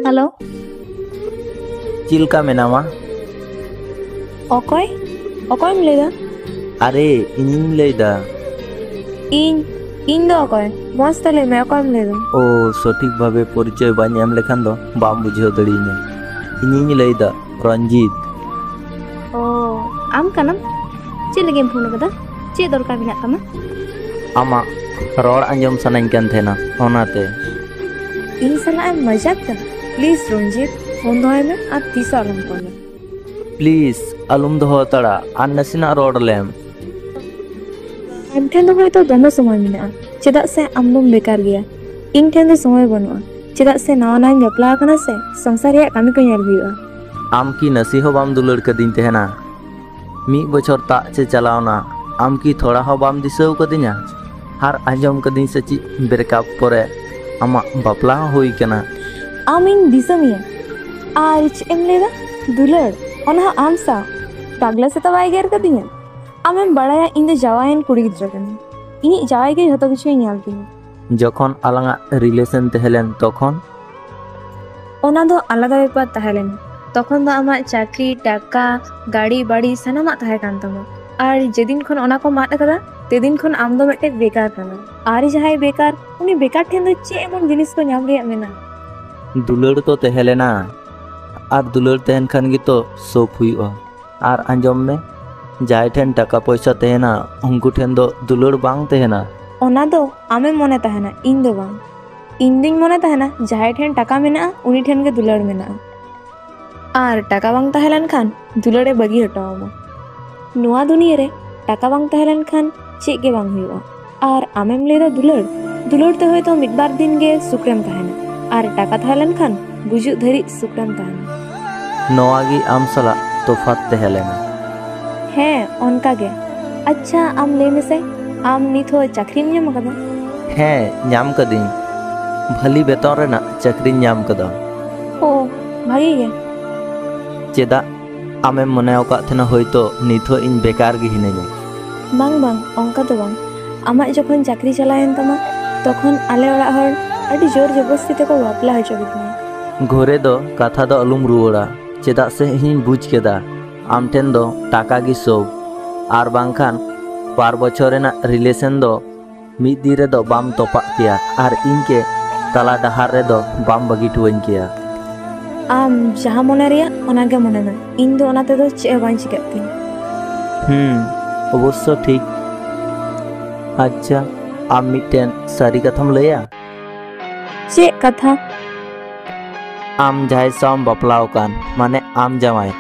hello Chilka मेनामा अकय अकयम लेदा अरे inning लेदा इन इन दो अकय मस्त ले मैं अकयम लेदा ओ सठिक भावे परिचय बानी एम लेखान दो बाम बुझाव दड़ीना इनिंग लेदा रंजीत ओ आम कनम चे लगे फोन कदा चे दरकार मेना तमा आमा रोड आंजम सनाइन कान थेना ओनाते इन सला मजाक का प्लीज रंजीत फोन दोय में आ तीस आलम कोना प्लीज अलुम दो तड़ा आर नसीना रोड लेम आम ठेन दो होय तो दोनो समय मेना चेदा से आमदम बेकार गया इन ठेन दो समय बनुआ चेदा से नावा नाय बपला कना से संसार रे कामी को नेल हुआ आम की नसी हो बाम दुलड़ कदिन तेहना मी बछर ता चे चलावना आम की थोड़ा हो बाम दिसव कदिना हार आंजम कदिन से ची ब्रेकअप परे आमा बापला होई कना आम इन दिसमिया आर एम लेदा दुलड़ ओना आम सा पागला से तबाय गेर कदिया आमें बड़ाया इन दे जावायन कुड़ी गिद्रा कनी इन जावाय के हतो किछु ᱧᱮᱞ ती जखन आलांगा रिलेशन तहलेन तखन ओना दो आलादा बेपार तहलेन तखन दो आमा चाकरी टाका गाड़ी बाड़ी सनामा तहे कान तमा आर जेदिन खन ओना को माट कदा तेदिन खन आम दो मिटे बेकार कना आर जहाय बेकार उनी बेकार ठेन दो चे एमन जिनिस को ᱧᱟᱢ रिया मेना दुलड़ तो तहलेना आर दुलड़ तहन खान गी तो सोप हुआ आर आंजम में जाय ठेन टाका पैसा तहना उनको ठेन दो दुलड़ बांग तहना ओना दो आमे मने तहना इन दो बांग इन दिन मने तहना जाय ठेन टाका मेना उनी ठेन के दुलड़ मेना आर टाका बांग तहलन खान दुलड़े बगी हटावमा नुआ दुनिया रे टाका बांग तहलन खान चे के बांग हुआ आर आमेम लेदा दुलड़ दुलड़ ते होय तो मिद बार दिन गे सुकरम तहना आर टाका तहलन खान गुजु धरी सुकरम तहना नोआगी आम सला तोफात तहलेना है उनका गे अच्छा आम ले में से आम नित हो चाकरी ᱧᱟᱢ कदा है ᱧᱟᱢ कदिन भली बेतन रेना चाकरी ᱧᱟᱢ कदा ओ भागी गे चेदा आमे मने ओका थेना होयतो नित हो इन बेकार गे हिनेगा बांग बांग उनका तो बांग आमा जखन चाकरी चलायन तमा तखन आले ओड़ा हर अडी जोर जबरदस्ती ते को बापला हचो बितने घोरे दो कथा दो अलुम रुवड़ा चेदा से हिन बुझ केदा आम ठेन दो टाका गी सब आर बांखान 4 बछर रेना रिलेशन दो मिद दिन रे दो बाम तोपा किया आर इनके तला डहार रे दो बाम बगी टुवइन किया आम जहां मने रिया ओनागे मने ना इन दो ओनाते दो चे बां चिकती अवश्य ठीक अच्छा आम मिटेन सारी कथाम लया चे कथा आम जाय साम बापलाव कान माने आम जावाय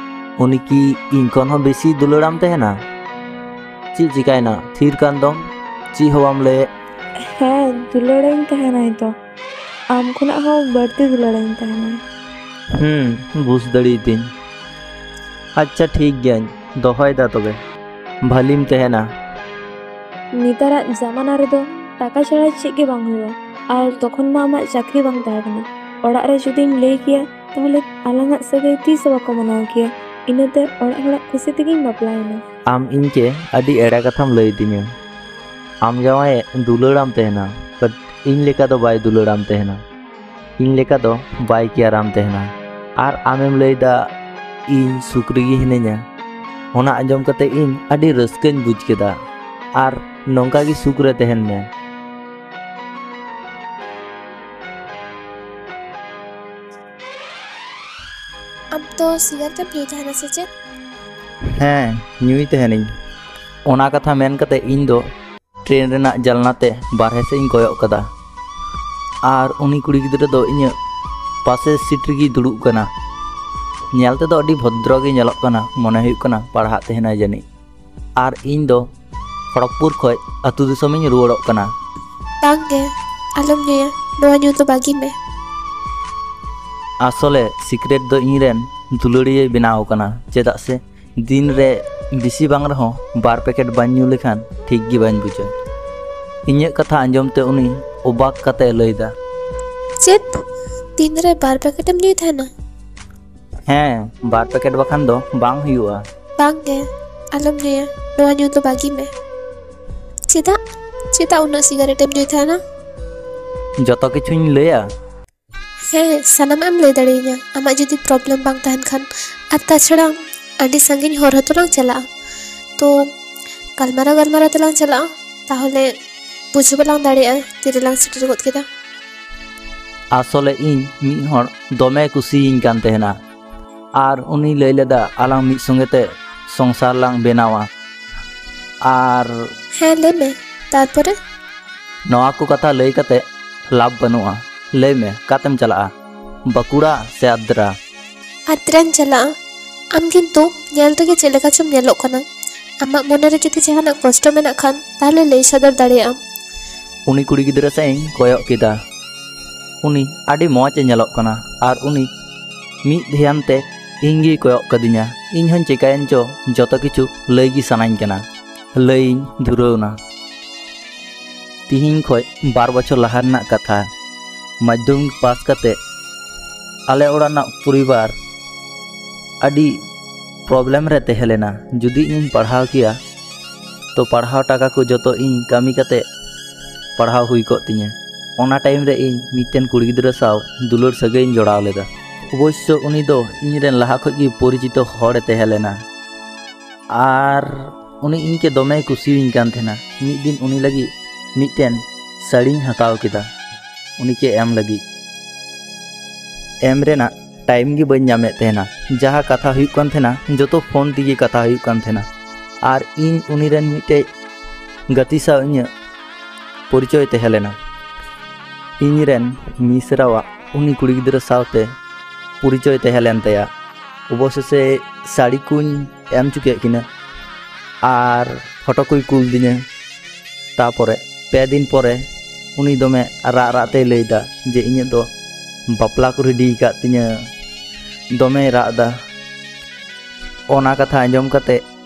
उनी की इनकन हो बेसी दुलड़ाम तहना ची चिकायना थीर कान दो ची हवाम ले है दुलड़ाइन तहना तो आम खुना हो बढ़ती दुलड़ाइन तहना बुझ दड़ी दिन अच्छा ठीक गया दोहय दा तबे भलीम तहना नितारा जमाना रे दो टाका छाड़ा चे के बांग हुआ आर तखन मा आमा चाकरी बांग तहे कना ओड़ा रे जुदीम ले किया ताहले आलांगा सगै तीस बाको मनाव किया इनते ओड़ा ओड़ा खुशी तेगिन बापलायना आम इनके अडी एड़ा कथाम लई दिन्या आम जावाय दुलड़ाम तहना बट इन लेका दो बाय दुलड़ाम तहना इन लेका दो बाय कियाराम तहना आर आमेम लईदा इन सुकरी गी हिने냐 ओना आंजम कते इन अडी रस्कन बुझ केदा आर नोंका गी सुकरे तहन में अब तो सिगारेट पी थाना से चे हैं न्यूई तहनिं ओना कथा मेन कते इन दो ट्रेन रेना जलनाते बारहे से इन कोयक कदा आर उनी कुड़ी गिद्रे दो इᱧ पासे सीट रगी दुड़ुब कना ᱧᱮᱞ ᱛᱮᱫᱚ ᱟᱹᱰᱤ ᱵᱷᱚᱫᱨᱚ ᱜᱮ ᱧᱮᱞᱚᱜ ᱠᱟᱱᱟ ᱢᱚᱱᱮ ᱦᱩᱭᱩᱜ ᱠᱟᱱᱟ ᱯᱟᱲᱦᱟᱜ ᱛᱟᱦᱮᱱᱟᱭ ᱡᱟᱹᱱᱤᱡ ᱟᱨ ᱤᱧ ᱫᱚ खड़गपुर खoj अतु दिसोमिᱧ रुवाड़ोग कना बांगे आलम ᱧᱩᱭᱟ ᱱᱚᱣᱟ ᱧᱩ ᱫᱚ ᱵᱟᱹᱜᱤ ᱢᱮ आसले सिक्रेट दो इनरेन दुलड़िये बनाव कना चेदा से दिन रे बिसी बांग रहो बार पैकेट बाñ ᱧᱩ लेखान ठीक गी बाñ बुझा इᱧाᱹᱜ कथा आंजमते उनी ओबाक कते लैदा चेत दिन रे बार पैकेट ᱧᱩᱭ थाना हैं बार पैकेट बखान दो बांग हुआ बांगे आलम ᱧᱩᱭᱟ ᱱᱚᱣᱟ ᱧᱩ ᱫᱚ ᱵᱟᱹᱜᱤ ᱢᱮ चेदा उन्ना सिगारेट ᱧᱩᱭ थाना जतो किछुñ लैया ᱦᱮᱸ ᱥᱟᱱᱟᱢᱟᱜ ᱮᱢ ᱞᱟᱹᱭ ᱫᱟᱲᱮᱭᱟᱹᱧᱟ ᱟᱢᱟᱜ ᱡᱩᱫᱤ ᱯᱨᱚᱵᱞᱮᱢ ᱵᱟᱝ ᱛᱟᱦᱮᱱ ᱠᱷᱟᱱ ᱟᱨ ᱛᱟᱪᱷᱟᱲᱟ ᱟᱹᱰᱤ ᱥᱟᱺᱜᱤᱧ ᱦᱚᱨ ᱦᱚᱸᱛᱚ ᱞᱟᱝ ᱪᱟᱞᱟᱜᱼᱟ ᱛᱚ ᱜᱟᱞᱢᱟᱨᱟᱣ ᱛᱮᱞᱟᱝ ᱪᱟᱞᱟᱜᱼᱟ ᱛᱟᱦᱚᱞᱮ ᱵᱩᱡᱷᱟᱹᱣ ᱵᱟᱞᱟᱝ ᱫᱟᱲᱮᱭᱟᱜᱼᱟ ᱛᱤᱨᱮᱞᱟᱝ ᱥᱮᱴᱮᱨ ᱜᱚᱫ ᱠᱮᱫᱟ ᱟᱥᱚᱞᱮ ᱤᱧ ᱢᱤᱫ ᱦᱚᱲ ᱫᱚᱢᱮ ᱠᱩᱥᱤᱭᱤᱧ ᱠᱟᱱ ᱛᱟᱦᱮᱱᱟ ᱟᱨ ᱩᱱᱤ ᱞᱟᱹᱭ ᱞᱮᱫᱟ ᱟᱞᱟᱝ ᱢᱤᱫ ᱥᱚᱸᱜᱮ ᱛᱮ ᱥᱚᱝᱥᱟᱨ ᱞᱟᱝ ᱵᱮᱱᱟᱣᱟ ᱟᱨ ᱦᱮᱸ ᱞᱟᱹᱭ ᱢᱮ ᱛᱟᱨᱯᱚᱨᱮ ᱱᱚᱣᱟ ᱠᱚ ᱠᱟᱛᱷᱟ ᱞᱟᱹᱭ ᱠᱟᱛᱮ ᱞᱟᱵᱷ ᱵᱟᱹᱱᱩᱜᱼᱟ ᱞᱟᱹᱭ ᱢᱮ ᱚᱠᱟᱛᱮᱢ ᱪᱟᱞᱟᱜᱼᱟ ᱵᱟᱸᱠᱩᱲᱟ ᱥᱮ ᱟদ্রা ᱟদ্রাᱧ ᱪᱟᱞᱟᱜᱼᱟ ᱟᱢ ᱠᱤᱱᱛᱩ ᱧᱮᱞ ᱛᱮᱜᱮ ᱪᱮᱫ ᱞᱮᱠᱟ ᱪᱚᱢ ᱧᱮᱞᱚᱜ ᱠᱟᱱᱟ ᱟᱢᱟᱜ ᱢᱚᱱᱮᱨᱮ ᱡᱩᱫᱤ ᱡᱟᱦᱟᱱᱟᱜ ᱠᱚᱥᱴᱚ ᱢᱮᱱᱟᱜ ᱠᱷᱟᱱ ᱛᱟᱦᱚᱞᱮ ᱞᱟᱹᱭ ᱥᱚᱫᱚᱨ ᱫᱟᱲᱮᱭᱟᱜ ᱟᱢ ᱩᱱᱤ ᱠᱩᱲᱤ ᱜᱤᱫᱽᱨᱟᱹ ᱥᱮᱫ ᱤᱧ ᱠᱚᱭᱚᱜ ᱠᱮᱫᱟ ᱩᱱᱤ ᱟᱹᱰᱤ ᱢᱚᱡᱽ ᱮ ᱧᱮᱞᱚᱜ ᱠᱟᱱᱟ ᱟᱨ ᱩᱱᱤ ᱢᱤᱫ ᱫᱷᱮᱭᱟᱱ ᱛᱮ ᱤᱧ ᱜᱮᱭ ᱠᱚᱭᱚᱜ ᱠᱟᱫᱤᱧᱟ ᱤᱧ ᱦᱚᱸᱧ ᱪᱮᱠᱟᱭᱮᱱ ᱪᱚ ᱡᱚᱛᱚ ᱠᱤᱪᱷᱩ ᱞᱟᱹᱭ ᱜᱮ ᱥᱟᱱᱟᱧ ᱠᱟᱱᱟ ᱞᱟᱹᱭᱤᱧ ᱫᱷᱩᱨᱟᱹᱣᱱᱟ ᱛᱤᱦᱤᱧ ᱠᱷᱚᱡ 2 বছর ᱞᱟᱦᱟ ᱨᱮᱱᱟᱜ ᱠᱟᱛᱷᱟ ᱢᱟᱫᱽᱫᱷᱚᱢᱤᱠ ᱯᱟᱥ ᱠᱟᱛᱮ ᱟᱞᱮ ᱚᱲᱟᱜ ᱨᱮᱱᱟᱜ ᱯᱚᱨᱤᱵᱟᱨ ᱟᱹᱰᱤ ᱯᱨᱚᱵᱞᱮᱢ ᱨᱮ ᱛᱟᱦᱮᱸ ᱞᱮᱱᱟ ᱡᱩᱫᱤ ᱤᱧ ᱯᱟᱲᱦᱟᱣ ᱠᱮᱭᱟ ᱛᱚ ᱯᱟᱲᱦᱟᱣ ᱴᱟᱠᱟ ᱠᱚ ᱡᱚᱛᱚ ᱤᱧ ᱠᱟᱹᱢᱤ ᱠᱟᱛᱮ ᱯᱟᱲᱦᱟᱣ ᱦᱩᱭ ᱠᱚᱜ ᱛᱤᱧᱟᱹ ᱚᱱᱟ ᱴᱟᱭᱤᱢ ᱨᱮ ᱤᱧ ᱢᱤᱫᱴᱮᱱ ᱠᱩᱲᱤ ᱜᱤᱫᱽᱨᱟᱹ ᱥᱟᱶ ᱫᱩᱞᱟᱹᱲ ᱥᱟᱹᱜᱟᱹᱭᱤᱧ ᱡᱚᱲᱟᱣ ᱞᱮᱫᱟ ᱚᱵᱚᱥᱥᱚ ᱩᱱᱤ ᱫᱚ ᱤᱧᱨᱮᱱ ᱞᱟᱦᱟ ᱠᱷᱚᱡ ᱜᱮ ᱯᱚᱨᱤᱪᱤᱛᱚ ᱦᱚᱲᱮ ᱛᱟᱦᱮᱸ ᱞᱮᱱᱟ ᱟᱨ ᱩᱱᱤ ᱤᱧকে ᱫᱚᱢᱮᱭ ᱠᱩᱥᱤᱭᱤᱧ ᱠᱟᱱ ᱛᱟᱦᱮᱱᱟ ᱢᱤᱫ ᱫᱤᱱ ᱩᱱᱤ ᱞᱟᱹᱜᱤᱫ ᱢᱤᱫᱴᱮᱱ ᱥᱟᱹᱲᱤᱧ ᱦᱟᱛᱟᱣ ᱠᱮᱫᱟ ᱩᱱᱤকে ᱮᱢ ᱞᱟᱹᱜᱤᱫ ᱮᱢ ᱨᱮᱱᱟᱜ ᱴᱟᱭᱤᱢ ᱜᱮ ᱵᱟᱹᱧ ᱧᱟᱢᱮᱫ ᱛᱟᱦᱮᱱᱟ ᱡᱟᱦᱟᱸ ᱠᱟᱛᱷᱟ ᱦᱩᱭᱩᱜ ᱠᱟᱱ ᱛᱟᱦᱮᱱᱟ ᱡᱚᱛᱚ ᱯᱷᱳᱱ ᱛᱮᱜᱮ ᱠᱟᱛᱷᱟ ᱦᱩᱭᱩᱜ ᱠᱟᱱ ᱛᱟᱦᱮᱱᱟ ᱟᱨ ᱤᱧ ᱩᱱᱤᱨᱮᱱ ᱢᱤᱫᱴᱮᱡ ᱜᱟᱛᱮ ᱥᱟᱶ ᱤᱧᱟᱹᱜ ᱯᱚᱨᱤᱪᱚᱭ ᱛᱟᱦᱮᱸ ᱞᱮᱱᱟ ᱤᱧᱨᱮᱱ ᱢᱤᱥᱨᱟᱣᱟᱜ ᱩᱱᱤ ᱠᱩᱲᱤ ᱜᱤᱫᱽᱨᱟᱹ ᱥᱟᱶᱛᱮ ᱯᱚᱨᱤᱪᱚᱭ ᱛᱟᱦᱮᱸ ᱞᱮᱱ ᱛᱟᱭᱟ অবশেষে শাড়ি কুᱧ এম চুকে কিনা আর ফটো কুই কুল দিনে তারপরে 5 দিন পরে উনি দমে রাগ রাগতে লইদা যে ইᱧ দো বাপলা কো রেডি কাত তিᱧᱟ দমে রাগদা ওনা কথা আঞ্জম কাতে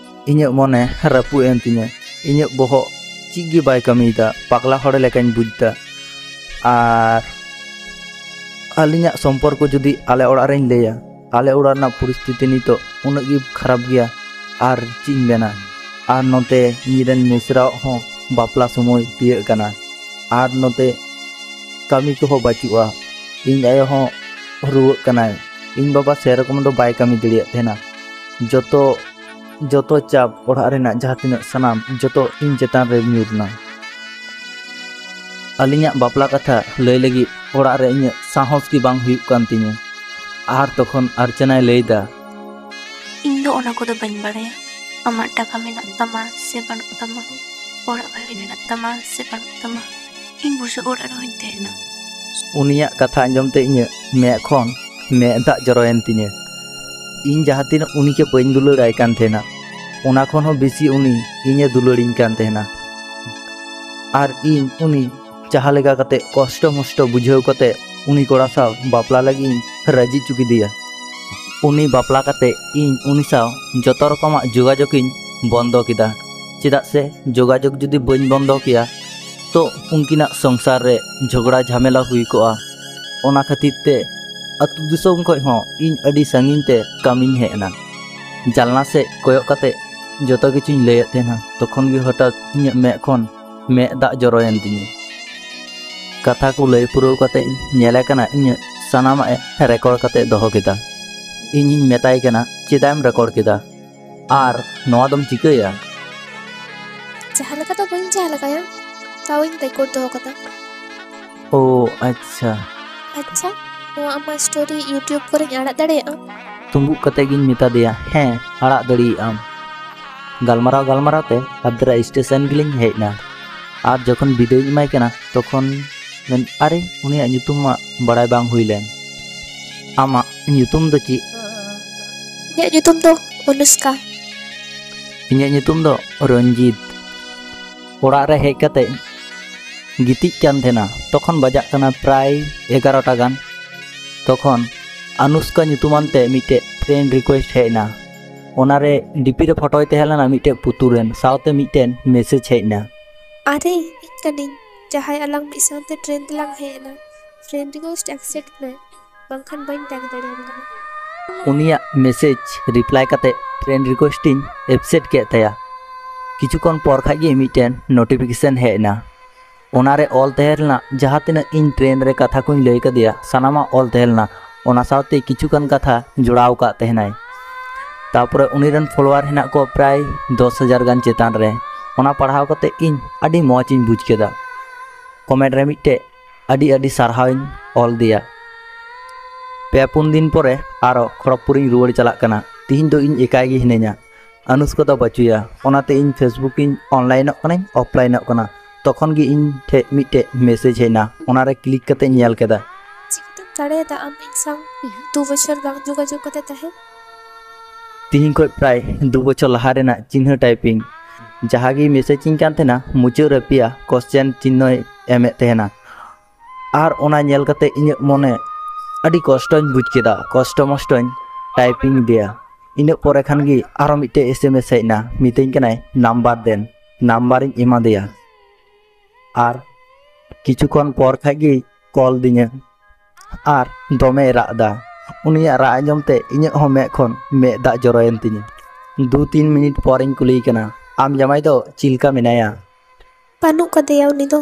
ইᱧ মনে রাপু এন তিᱧa ইᱧ বহ চিক গি বাই কামিদা পাগলা হড় লেকাñ বুঝদা আর আলিᱧᱟ সম্পর্ক যদি আলে ওড়াগ রেñ লইয়া আলে ওড়াগ রᱮᱱᱟᱜ পরিস্থিতি নিতো উনাগ ᱜᱮ খারাপ গᱮᱭᱟ আর চিñ বেনা আর নতে ইᱧᱨᱮᱱ মিসরাও হᱚᱸ বাপলা সময় তিᱭᱟᱹᱜ ᱠᱟᱱᱟ আর নতে কামি কো বাচুआ ᱤᱧ আয়ো হᱚᱸ ᱨᱩᱣᱟᱹᱜ ᱠᱟᱱᱟᱭ ᱤᱧ বাবা সেরকম ᱫᱚ বাই কামি দাঁড়িয়ে ᱛᱟᱦᱮᱱᱟ যত চাপ ওড়াগ ᱨᱮᱱᱟᱜ ᱡᱟᱦᱟᱸ ᱛᱤᱱᱟᱹᱜ ᱥᱟᱱᱟᱢ ᱡᱚᱛᱚ ᱤᱧ ᱪᱮᱛᱟᱱ ᱨᱮ ᱧᱩᱨᱱᱟ ᱟᱹᱞᱤᱧᱟᱜ ᱵᱟᱯᱞᱟ ᱠᱟᱛᱷᱟ ᱞᱟᱹᱭ ᱞᱟᱹᱜᱤᱫ ᱚᱲᱟᱜ ᱨᱮ ᱤᱧᱟᱹᱜ ᱥᱟᱦᱚᱥ ᱜᱮ ᱵᱟᱝ ᱦᱩᱭᱩᱜ ᱠᱟᱱ ᱛᱤᱧᱟᱹ আর তখন অর্চনায় লইদা ᱤᱧ ᱫᱚ ᱚᱱᱟ ᱠᱚᱫᱚ ᱵᱟᱹᱧ ᱵᱟᱲᱟᱭᱟ ᱟᱢᱟᱜ ᱴᱟᱠᱟ ᱢᱮᱱᱟᱜ ᱛᱟᱢᱟ ᱥᱮ ᱵᱟᱹᱱᱩᱜ ᱛᱟᱢᱟ ᱚᱲᱟᱜ ᱵᱷᱟᱲᱟ ᱢᱮᱱᱟᱜ ᱛᱟᱢᱟ ᱥᱮ ᱵᱟᱹᱱᱩᱜ ᱛᱟᱢᱟ ᱤᱧ ᱵᱩᱥᱟᱹᱜ ᱚᱲᱟᱜ ᱨᱮᱦᱚᱸᱧ ᱛᱟᱦᱮᱱᱟ ᱩᱱᱤᱭᱟᱜ ᱠᱟᱛᱷᱟ ᱟᱸᱡᱚᱢ ᱛᱮ ᱤᱧᱟᱹᱜ ᱢᱮᱫ ᱠᱷᱚᱱ ᱢᱮᱫ ᱫᱟᱜ ᱡᱚᱨᱚᱭᱮᱱ ᱛᱤᱧᱟᱹ ᱤᱧ ᱡᱟᱦᱟᱸ ᱛᱤᱱᱟᱹᱜ ᱩᱱᱤকে ᱵᱟᱹᱧ ᱫᱩᱞᱟᱹᱲᱟᱭ ᱠᱟᱱ ᱛᱟᱦᱮᱱᱟ ᱚᱱᱟ ᱠᱷᱚᱱ ᱦᱚᱸ ᱵᱮᱥᱤ ᱩᱱᱤ ᱤᱧᱮ ᱫᱩᱞᱟᱹᱲᱤᱧ ᱠᱟᱱ ᱛᱟᱦᱮᱱᱟ আর ᱤᱧ ᱩᱱᱤ ᱡᱟᱦᱟᱸ ᱞᱮᱠᱟ ᱠᱟᱛᱮ ᱠᱚᱥᱴᱚ ᱢᱚᱥᱴᱚ ᱵᱩᱡᱷᱟᱹᱣ ᱠᱟᱛᱮ ᱩᱱᱤ ᱠᱚᱲᱟ ᱥᱟᱶ ᱵᱟᱯᱞᱟ ᱞᱟᱹᱜᱤᱫ ᱤᱧ ᱨᱟজি ᱦᱚᱪᱚ ᱠᱮᱫᱮᱭᱟ উনি বাপলা কাতে ইᱧ উনি সাও যত রকমাᱜ যোগাযোগিᱧ বন্ধ কেদা চেদাগ সে যোগাযোগ যদি বাᱹᱧ বন্ধ কেয়া তো উনকিনাᱜ সংসার রে ঝগড়া ঝামেলা হুই কোয়া ওনা খাতির তে আতু দিসᱚᱢ ᱠᱷᱚᱡ ᱦᱚᱸ ᱤᱧ ᱟᱹᱰᱤ ᱥᱟᱺᱜᱤᱧ ᱛᱮ ᱠᱟᱹᱢᱤᱧ ᱦᱮᱡ ᱮᱱᱟ ᱡᱟᱱᱞᱟ ᱥᱮᱫ ᱠᱚᱭᱚᱜ ᱠᱟᱛᱮ ᱡᱚᱛᱚ ᱠᱤᱪᱷᱩᱧ ᱞᱟᱹᱭᱮᱫ ᱛᱟᱦᱮᱱᱟ ᱛᱚᱠᱷᱚᱱ ᱜᱮ ᱦᱚᱴᱟᱛ ᱤᱧᱟᱹᱜ ᱢᱮᱫ ᱠᱷᱚᱱ ᱢᱮᱫ ᱫᱟᱜ ᱡᱚᱨᱚᱭᱮᱱ ᱛᱤᱧᱟᱹ ᱠᱟᱛᱷᱟ ᱠᱚ ᱞᱟᱹᱭ ᱯᱩᱨᱟᱹᱣ ᱠᱟᱛᱮ ᱧᱮᱞᱮ ᱠᱟᱱᱟ ᱤᱧᱟᱹᱜ ᱥᱟᱱᱟᱢᱟᱜ ᱨᱮᱠᱚᱨᱰ ᱠᱟᱛᱮ ᱫᱚᱦᱚ ᱠᱮᱫᱟ ᱤᱧᱤᱧ ᱢᱮᱛᱟᱭ ᱠᱟᱱᱟ ᱪᱮᱫᱟᱜ ᱮᱢ ᱨᱮᱠᱚᱨᱰ ᱠᱮᱫᱟ ᱟᱨ ᱱᱚᱣᱟ ᱫᱚᱢ ᱪᱤᱠᱟᱹᱭᱟ ᱡᱟᱦᱟᱸ ᱞᱮᱠᱟ ᱫᱚ ᱵᱟᱹᱧ ᱡᱟᱦᱟᱸ ᱞᱮᱠᱟᱭᱟ ᱛᱟᱣᱤᱧ ᱨᱮᱠᱚᱨᱰ ᱫᱚᱦᱚ ᱠᱟᱫᱟ ᱳ ᱟᱪᱪᱷᱟ ᱟᱪᱪᱷᱟ ᱱᱚᱣᱟ ᱟᱢᱟᱜ ᱥᱴᱳরি ᱤᱭᱩᱴᱤᱭᱩᱵᱽ ᱠᱚᱨᱮᱧ ᱟᱲᱟᱜ ᱫᱟᱲᱮᱭᱟᱜᱼᱟ ᱛᱩᱸᱵᱩᱜ ᱠᱟᱛᱮ ᱜᱤᱧ ᱢᱮᱛᱟ ᱫᱮᱭᱟ ᱦᱮᱸ ᱟᱲᱟᱜ ᱫᱟᱲᱮᱭᱟᱜ ᱟᱢ ᱜᱟᱞᱢᱟᱨᱟᱣ ᱛᱮ ᱟᱫᱽᱨᱟ ᱥᱴᱮᱥᱚᱱ ᱜᱮᱞᱤᱧ ᱦᱮᱡ ᱮᱱᱟ ᱟᱨ ᱡᱚᱠᱷᱚᱱ ᱵᱤᱫᱟᱹᱭᱤᱧ ᱮᱢᱟᱭ ᱠᱟᱱᱟ ᱛᱚᱠᱷᱚᱱ আরে উনিয়াᱜ ᱧᱩᱛᱩᱢ ᱢᱟ ᱵᱟᱲᱟᱭ ᱵᱟᱝ ᱦᱩᱭ ᱞᱮᱱ ᱟᱢᱟᱜ ᱧᱩᱛᱩᱢ ᱫᱚ ᱪᱮᱫ ᱤᱧᱟᱹᱜ ᱧᱩᱛᱩᱢ ᱫᱚ ᱚᱱᱩᱥᱠᱟ ᱤᱧᱟᱹᱜ ᱧᱩᱛᱩᱢ ᱫᱚ ᱨᱚᱧᱡᱤᱛ ᱚᱲᱟᱜ ᱨᱮ ᱦᱮᱡ ᱠᱟᱛᱮ ᱜᱤᱛᱤᱡ ᱠᱟᱱ ᱛᱟᱦᱮᱱᱟ ᱛᱚᱠᱷᱚᱱ ᱵᱟᱡᱟᱜ ᱠᱟᱱᱟ ᱯᱨᱟᱭ 11টা ᱜᱟᱱ তখন অনুষ্কা ᱧᱩᱛᱩᱢᱟᱱ তে মিটে ফ্রেন্ড রিকোয়েস্ট হেᱡ ᱮᱱᱟ ওনারে ডিপি রে ফটোᱭ ᱛᱟᱦᱮᱸ ᱞᱮᱱᱟ ᱢᱤᱫᱴᱮᱡ ᱯᱩᱛᱩᱨᱮᱱ ᱥᱟᱶᱛᱮ ᱢᱤᱫᱴᱮᱱ ᱢᱮᱥᱮᱡ ᱦᱮᱡ ᱮᱱᱟ ᱟᱨᱮ ᱤᱧ ᱠᱟᱹᱱᱟᱹᱧ ᱡᱟᱦᱟᱸᱭ ᱟᱞᱟᱝ ᱢᱤᱫ ᱥᱟᱶᱛᱮ ᱴᱨᱮᱱ ᱛᱮᱞᱟᱝ ᱦᱮᱡ ᱮᱱᱟ ᱯᱷᱨᱮন্ড রিকোয়েস্ট ᱮᱠᱥᱮᱯᱴ ᱢᱮ ᱵᱟᱝᱠᱷᱟᱱ ᱵᱟᱹᱧ ᱴᱮᱜ ᱫᱟᱲᱮᱭᱟᱢ ᱠᱟᱱᱟ ᱩᱱᱤᱭᱟᱜ ᱢᱮᱥᱮᱡ ᱨᱤᱯᱞᱟᱭ ᱠᱟᱛᱮ ফ্রেন্ড রিকোয়েস্ট ᱤᱧ ᱮᱠᱥᱮᱯᱴ ᱠᱮᱫ ᱛᱟᱭᱟ ᱠᱤᱪᱷᱩᱠᱷᱚᱱ ᱯᱚᱨ ᱠᱷᱟᱡ ᱜᱮ ᱢᱤᱫᱴᱮᱱ ᱱᱳᱴᱤᱯᱷᱤᱠᱮᱥᱚᱱ ᱦᱮᱡ ᱮᱱᱟ ᱚᱱᱟᱨᱮ ᱚᱞ ᱛᱟᱦᱮᱸ ᱞᱮᱱᱟ ᱡᱟᱦᱟᱸ ᱛᱤᱱᱟᱹᱜ ᱤᱧ ᱴᱨᱮᱱ ᱨᱮ ᱠᱟᱛᱷᱟ ᱠᱚᱧ ᱞᱟᱹᱭ ᱠᱟᱫᱮᱭᱟ ᱥᱟᱱᱟᱢᱟᱜ ᱚᱞ ᱛᱟᱦᱮᱸ ᱞᱮᱱᱟ ᱚᱱᱟ ᱥᱟᱶᱛᱮ ᱠᱤᱪᱷᱩᱜᱟᱱ ᱠᱟᱛᱷᱟ ᱡᱚᱲᱟᱣ ᱟᱠᱟᱫ ᱛᱟᱦᱮᱱᱟᱭ ᱛᱟᱯᱚᱨᱮ ᱩᱱᱤᱨᱮᱱ ᱯᱷᱚᱞᱳᱣᱟᱨ ᱦᱮᱱᱟᱜ ᱠᱚᱣᱟ ᱯᱨᱟᱭ 10,000 ᱜᱟᱱ ᱪᱮᱛᱟᱱ ᱨᱮ ᱚᱱᱟ ᱯᱟᱲᱦᱟᱣ ᱠᱟᱛᱮ ᱤᱧ ᱟᱹᱰᱤ ᱢᱚᱡᱽ ᱤᱧ ᱵᱩᱡᱽ ᱠᱮᱫᱟ ᱠᱚᱢᱮᱱᱴ ᱨᱮ ᱢᱤᱫᱴᱮᱡ ᱟᱹᱰᱤ ᱥᱟᱨᱦᱟᱣᱤᱧ ᱚᱞ ᱫᱮᱭᱟ 2-3 ᱫᱤᱱ ᱯᱚᱨᱮ ᱟᱨᱚ ᱠᱷᱚᱲᱚᱜᱽᱯᱩᱨᱤᱧ ᱨᱩᱣᱟᱹᱲ ᱪᱟᱞᱟᱜ ᱠᱟᱱᱟ ᱛᱤᱦᱤᱧ ᱫᱚ ᱤᱧ ᱮᱠᱟᱭ ᱜᱮ ᱦᱤᱱᱟᱹᱧᱟ ᱟᱱᱩᱥᱠᱟ ᱫᱚ ᱵᱟᱹᱪᱩᱭᱟ ᱚᱱᱟᱛᱮ ᱤᱧ ᱯᱷᱮᱥᱵᱩᱠ ᱤᱧ ᱚᱱᱞᱟᱭᱤᱱᱚᱜ ᱠᱟᱱᱟᱧ ᱚᱯᱷᱞᱟᱭᱤᱱᱚᱜ ᱠᱟᱱᱟ ᱛᱚᱠᱷᱚᱱ ᱜᱮ ᱤᱧ ᱴᱷᱮᱡ ᱢᱤᱫᱴᱮᱡ ᱢᱮᱥᱮᱡᱽ ᱦᱮᱡ ᱮᱱᱟ ᱚᱱᱟᱨᱮ ᱠᱞᱤᱠ ᱠᱟᱛᱮ ᱧᱮᱞ ᱠᱮᱫᱟ चिकतम दाड़ेदा आम इन संग 2 बछर बांग जोगाजोग कते तहे ᱛᱤᱦᱤᱧ ᱠᱷᱚᱡ ᱯᱨᱟᱭ 2 ᱵᱚᱪᱷᱚᱨ ᱞᱟᱦᱟ ᱨᱮᱱᱟᱜ ᱪᱤᱱᱦᱟᱹ ᱴᱟᱭᱯᱤᱝ ᱡᱟᱦᱟᱸ ᱜᱮ ᱢᱮᱥᱮᱡᱽ ᱤᱧ ᱠᱟᱱ ᱛᱟᱦᱮᱱᱟ ᱢᱩᱪᱟᱹᱫ ᱨᱮ ᱯᱮᱭᱟ ᱠᱚᱥᱪᱮᱱ ᱪᱤᱱᱦᱟᱹᱭ ᱮᱢᱮᱫ ᱛᱟᱦᱮᱱᱟ ᱟᱨ ᱚᱱᱟ ᱧᱮल ᱠᱟᱛᱮ ᱤᱧᱟᱹᱜ ᱢᱚᱱᱮ ᱟᱹᱰᱤ ᱠᱚᱥᱴᱚᱧ ᱵᱩᱡᱽ ᱠᱮᱫᱟ ᱠᱚᱥᱴᱚᱢᱚᱥᱴᱚᱧ ᱴᱟᱭᱯᱤᱝ ᱤᱫᱤᱭᱟ ᱤᱱᱟᱹ ᱯᱚᱨᱮ ᱠᱷᱟᱱ ᱜᱮ ᱟᱨᱚ ᱢᱤᱫᱴᱮᱡ SMS ᱦᱮᱡ ᱮᱱᱟ ᱢᱤᱛᱟᱹᱧ ᱠᱟᱱᱟᱭ ᱱᱟᱢᱵᱟᱨ ᱫᱮᱱ ᱱᱟᱢᱵᱟᱨᱤᱧ ᱮᱢᱟ ᱫᱮᱭᱟ ᱟᱨ ᱠᱤᱪᱷᱩᱠᱷᱚᱱ ᱯᱚᱨ ᱠᱷᱟᱡ ᱜᱮ ᱠᱚᱞ ᱫᱤᱧᱟᱹ ᱟᱨ ᱫᱚᱢᱮ ᱨᱟᱜ ᱮᱫᱟ ᱩᱱᱤᱭᱟᱜ ᱨᱟᱜ ᱟᱸᱡᱚᱢ ᱛᱮ ᱤᱧᱟᱹᱜ ᱦᱚᱸ ᱢᱮᱫ ᱠᱷᱚᱱ ᱢᱮᱫ ᱫᱟᱜ ᱡᱚᱨᱚᱭᱮᱱ ᱛᱤᱧᱟᱹ 2-3 ᱢᱤᱱᱤᱴ ᱯᱚᱨᱤᱧ ᱠᱩᱞᱤᱭ ᱠᱟᱱᱟ ᱟᱢ ᱡᱟᱢᱟᱭ ᱫᱚ ᱪᱮᱫ ᱞᱮᱠᱟ ᱢᱮᱱᱟᱭᱟ बानुक कदेया उनी दो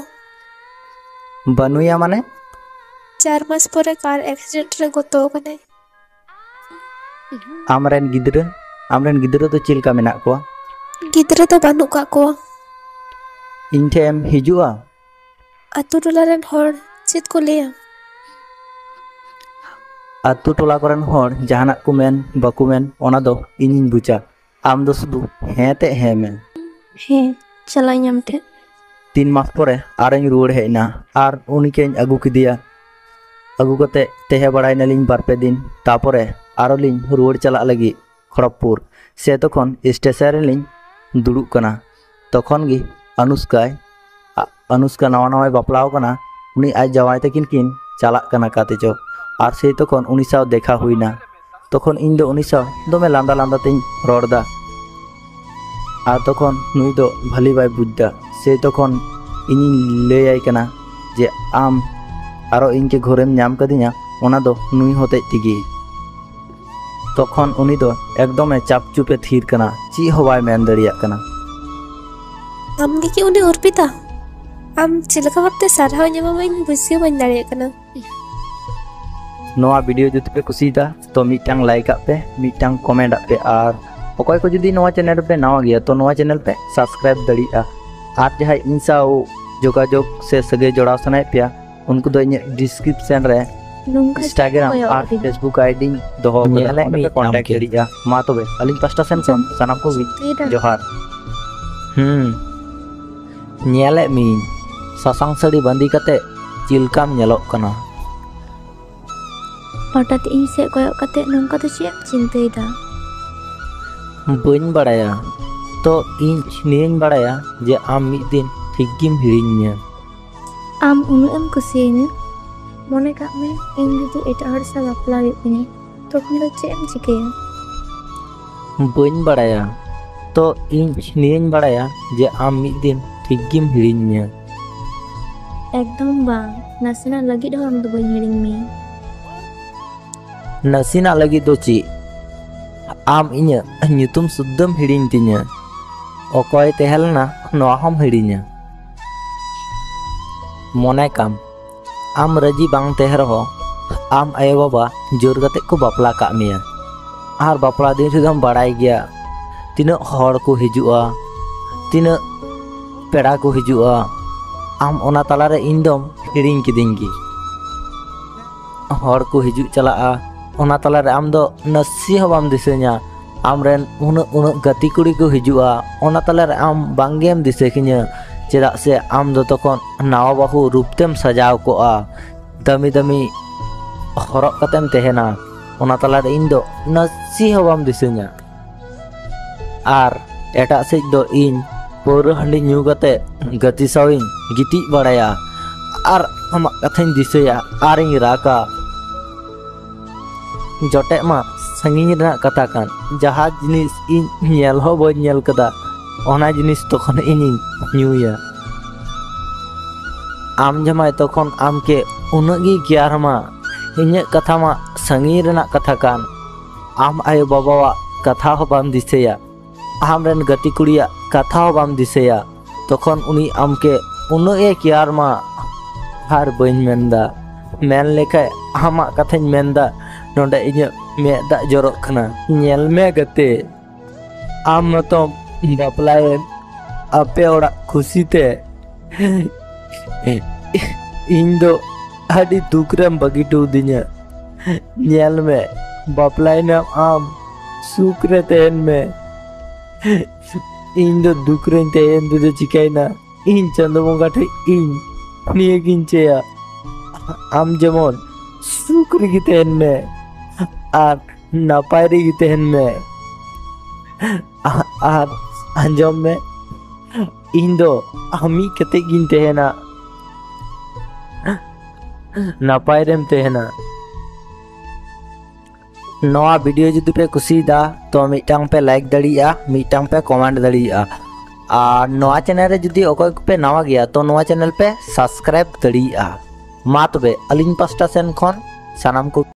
ᱵᱟᱹᱱᱩᱭᱟ ᱢᱟᱱᱮ 4 मास परे कार एक्सीडेंट रे गोतो कने amren gidra do chil ka menak ko गिद्रे तो बानुक का को ᱤᱧ ᱴᱷᱮᱡ ᱮᱢ ᱦᱤᱡᱩᱜᱼᱟ अतु टोला रेन होड़ चेत को लेया ᱟᱛᱳ ᱴᱚᱞᱟ ᱠᱚᱨᱮᱱ ᱦᱚᱲ ᱡᱟᱦᱟᱱᱟᱜ ᱠᱚ ᱢᱮᱱ ᱵᱟᱠᱚ ᱢᱮᱱ ᱚᱱᱟ ᱫᱚ ᱤᱧᱤᱧ ᱵᱩᱡᱟ ᱟᱢ ᱫᱚ ᱥᱩᱫᱷᱩ ᱦᱮᱸ ᱛᱮ ᱦᱮᱸ ᱢᱮ ᱦᱮᱸ ᱪᱟᱞᱟᱜ ᱟᱹᱧ ᱟᱢ ᱴᱷᱮᱱ 3 ᱢᱟᱥ ᱯᱚᱨᱮ ᱟᱨᱚᱧ ᱨᱩᱣᱟᱹᱲ ᱦᱮᱡ ᱮᱱᱟ ᱟᱨ ᱩᱱᱤᱠᱮᱧ ᱟᱹᱜᱩ ᱠᱮᱫᱮᱭᱟ ᱟᱹᱜᱩ ᱠᱟᱛᱮ ᱛᱟᱦᱮᱸ ᱵᱟᱲᱟᱭᱱᱟᱞᱤᱧ 2-3 ᱫᱤᱱ ᱛᱟᱯᱚᱨᱮ ᱟᱨᱚ ᱞᱤᱧ ᱨᱩᱣᱟᱹᱲ ᱪᱟᱞᱟᱜ ᱞᱟᱹᱜᱤᱫ ᱠᱷᱚᱲᱚᱜᱽᱯᱩᱨ ᱥᱮ ᱛᱚᱠᱷᱚᱱ ᱥᱴᱮᱥᱚᱱ ᱨᱮᱞᱤᱧ ᱫᱩᱲᱩᱵ ᱠᱟᱱᱟ ᱛᱚᱠᱷᱚᱱ ᱜᱮ अनुष्का नवा नवाय बापलाव कना उनी आज जवाई तकिन किन चालाक कना काते चो आर से तखन उनी साव देखा हुईना तखन इन दो उनी साव दोमे लांदा लांदा तें रोड़दा आर तखन नुई दो भली बाय बुझदा से तखन इनी लैयाय कना जे आम आरो इनके घरेम नाम कदिया ओना दो नुई होते तिगी तखन उनी दो एकदमे चाप चुपे थीर कना ची हवाय मेन दड़िया कना आमगे की उनी अर्पिता आम चिलका वक्ते सारहाव ᱧᱟᱢᱟ ᱵᱟᱹᱧ ᱵᱩᱡᱷᱟᱹᱣ ᱵᱟᱹᱧ ᱫᱟᱲᱮᱭᱟᱜ ᱠᱟᱱᱟ नोआ वीडियो जुदी पे कुसीदा तो मिटांग लाइक पे मिटांग कमेंट पे और अकय को जुदी नोआ चैनल पे नवा गया तो नोआ चैनल पे सब्सक्राइब दड़िया और जहाँ इंसाओ जोगाजोग से सगे जोड़ा सनाय पे उनको दो डिस्क्रिप्शन रे इंस्टाग्राम और फेसबुक आईडी दोहो नेले पे कांटेक्ट दड़िया मा तबे अलिंग पास्टा सेन सनाम को भी जोहार नेले मी सासांग सड़ी बंदी कते चिलकाम नेलोक कना हठात ᱤᱧ ᱥᱮᱫ ᱠᱚᱭᱚᱜ ᱠᱟᱛᱮ ᱱᱚᱝᱠᱟ ᱫᱚ ᱪᱮᱫ ᱮᱢ ᱪᱤᱱᱛᱟᱹᱭᱮᱫᱟ ᱵᱟᱹᱧ ᱵᱟᱲᱟᱭᱟ तो इन नियन बाड़ाया जे आम मिद दिन ठीक गिम हिड़िᱧᱟ आम उन्हें एम कुसियाᱧᱟ मने काग में इन जुदी एटा हर सा बापला हुई तिᱧᱟ तखन दो चेद एम चिकाया बाᱹᱧ बाड़ाया तो इन नियन बाड़ाया जे आम मिद दिन ठीक गिम हिड़िᱧᱟ एकदम बांग नासेना लगिद हम दो बाᱹᱧ हिड़िᱧ मेया नसीना लगी दो ची आम इᱧ ᱧᱩᱛᱩᱢ सुद्दम हिड़िᱧ तिᱧᱟ अकय तहेलना नोआ हम हिड़िᱧा मने काम आम राजी बांग तहे रहो आम आयो बाबा जोर कते को बापला काग मेया आर बापला दिन रेदम बाड़ाय गया तिना हर को हिजुआ तिना पेड़ा को हिजुआ आम ओना तलारे इंदम हिड़िñ किदिñ गी हर को हिजु चलाआ ओना तलारे आम दो नसी हो बाम दिसेña आमरेन उन गति कुड़ी को हिजुआ ओना तलारे आम बांगेम दिसे किña चेदाग से आम दो तखन नावा बाहु रूपतेम सजाव कोआ दमी दमी हरक कतेम तहेना ओना तलारे इन दो नसी हो बाम दिसेña आर एटा सेज दो इन पौरा हंडी ᱧᱩ कते गति साविन गिटी बाड़ाया आर आमाग कथाñ दिसेया आरिñ राका जोटे मा संगिñ रेना कथा कान जहाँ जिनिस इन नेल हो बाᱹᱧ नेल कदा ओना जिनिस तखन इनिñ ᱧᱩᱭᱟ आम जमाय तखन आम के उनगी गियार मा इᱧᱟᱹᱜ कथा मा संगिñ रेना कथा कान आम आयो बाबावा कथा हो बाम दिसेया आम रेन गति कुड़िया कथा हो बाम दिसेया तखन उनी आम के उन्नों ए केयर मा हार बइन मेंदा मेन लेखा आमा कथाñ मेंदा नोंडे इᱧ में दा जरक खना नेल में गते आम मतो बापलाए आपे ओड़ा खुशी ते इन दो आदि दुकरम बगी टू दिnya नेल में बापलाए ना आम सुकरे तेन में इन दो दुकरें तेन दो चिकाइना इन चंदो बंगा ठे इन निये गिंचेया आम जेमन सुकरी की तेन में आर नापायरी की तेन में आर अंजम में इन दो हमी कते गिन तेना नापायरेम तेना नवा वीडियो जुदी पे कुसीदा तो मिटांग पे लाइक दड़िया मिटांग पे कमेंट दड़िया और नवा चैनल रे जुदी ओको पे नवा गया तो नवा चैनल पे सब्सक्राइब दड़िया मा तबे अलिंग पास्टा सेन खन सानाम को